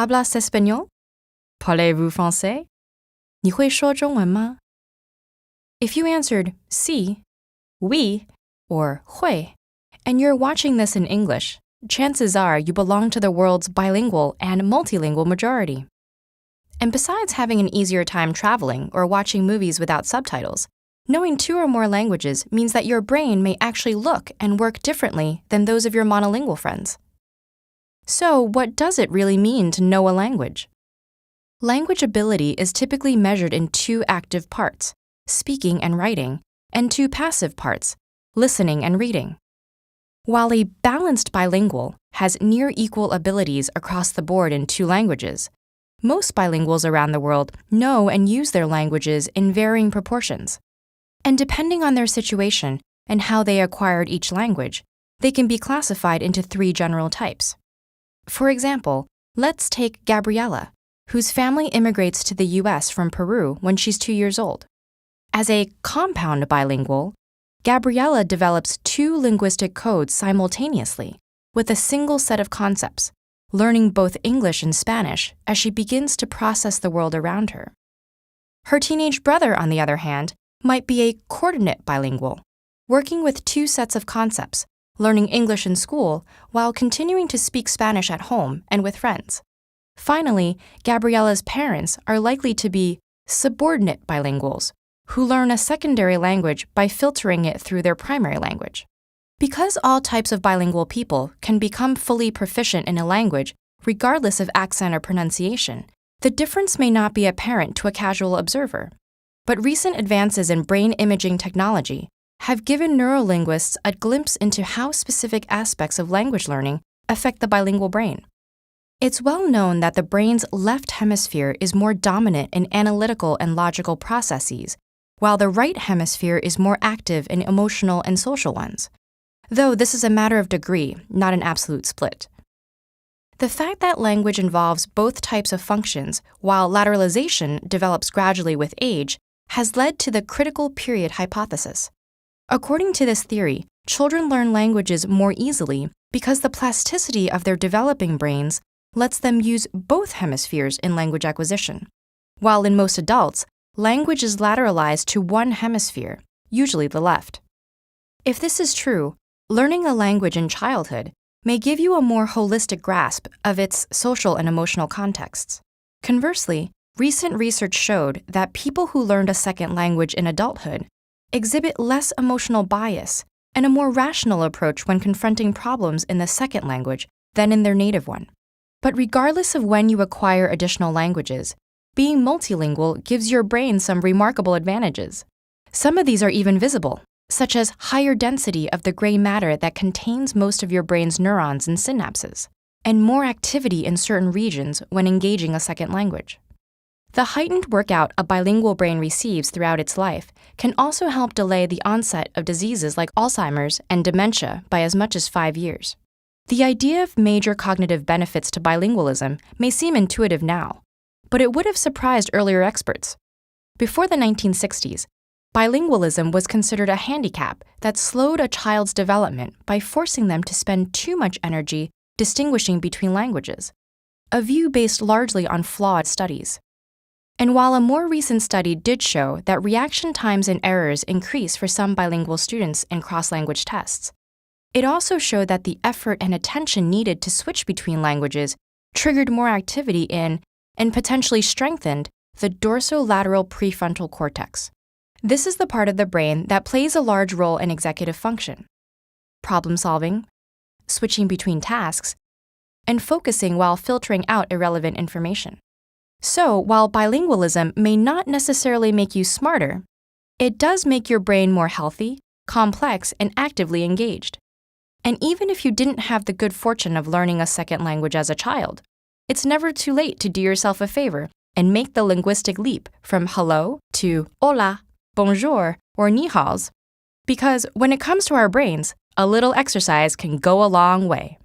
Hablas español? Parlez-vous français? 你会说中文吗? If you answered sí, oui, or 会, and you're watching this in English, chances are you belong to the world's bilingual and multilingual majority. And besides having an easier time traveling or watching movies without subtitles, knowing 2 or more languages means that your brain may actually look and work differently than those of your monolingual friends. So, what does it really mean to know a language? Language ability is typically measured in 2 active parts, speaking and writing, and 2 passive parts, listening and reading. While a balanced bilingual has near equal abilities across the board in 2 languages, most bilinguals around the world know and use their languages in varying proportions. And depending on their situation and how they acquired each language, they can be classified into 3 general types. For example, let's take Gabriella, whose family immigrates to the US from Peru when she's 2 years old. As a compound bilingual, Gabriella develops 2 linguistic codes simultaneously with a single set of concepts, learning both English and Spanish as she begins to process the world around her. Her teenage brother, on the other hand, might be a coordinate bilingual, working with 2 sets of concepts, learning English in school while continuing to speak Spanish at home and with friends. Finally, Gabriella's parents are likely to be subordinate bilinguals, who learn a secondary language by filtering it through their primary language. Because all types of bilingual people can become fully proficient in a language regardless of accent or pronunciation, the difference may not be apparent to a casual observer. But recent advances in brain imaging technology have given neurolinguists a glimpse into how specific aspects of language learning affect the bilingual brain. It's well known that the brain's left hemisphere is more dominant in analytical and logical processes, while the right hemisphere is more active in emotional and social ones. Though this is a matter of degree, not an absolute split. The fact that language involves both types of functions, while lateralization develops gradually with age, has led to the critical period hypothesis. According to this theory, children learn languages more easily because the plasticity of their developing brains lets them use both hemispheres in language acquisition, while in most adults, language is lateralized to one hemisphere, usually the left. If this is true, learning a language in childhood may give you a more holistic grasp of its social and emotional contexts. Conversely, recent research showed that people who learned a second language in adulthood exhibit less emotional bias and a more rational approach when confronting problems in the second language than in their native one. But regardless of when you acquire additional languages, being multilingual gives your brain some remarkable advantages. Some of these are even visible, such as higher density of the gray matter that contains most of your brain's neurons and synapses, and more activity in certain regions when engaging a second language. The heightened workout a bilingual brain receives throughout its life can also help delay the onset of diseases like Alzheimer's and dementia by as much as 5 years. The idea of major cognitive benefits to bilingualism may seem intuitive now, but it would have surprised earlier experts. Before the 1960s, bilingualism was considered a handicap that slowed a child's development by forcing them to spend too much energy distinguishing between languages, a view based largely on flawed studies. And while a more recent study did show that reaction times and errors increase for some bilingual students in cross-language tests, it also showed that the effort and attention needed to switch between languages triggered more activity in, and potentially strengthened, the dorsolateral prefrontal cortex. This is the part of the brain that plays a large role in executive function, problem solving, switching between tasks, and focusing while filtering out irrelevant information. So, while bilingualism may not necessarily make you smarter, it does make your brain more healthy, complex, and actively engaged. And even if you didn't have the good fortune of learning a second language as a child, it's never too late to do yourself a favor and make the linguistic leap from hello to hola, bonjour, or ni haos. Because when it comes to our brains, a little exercise can go a long way.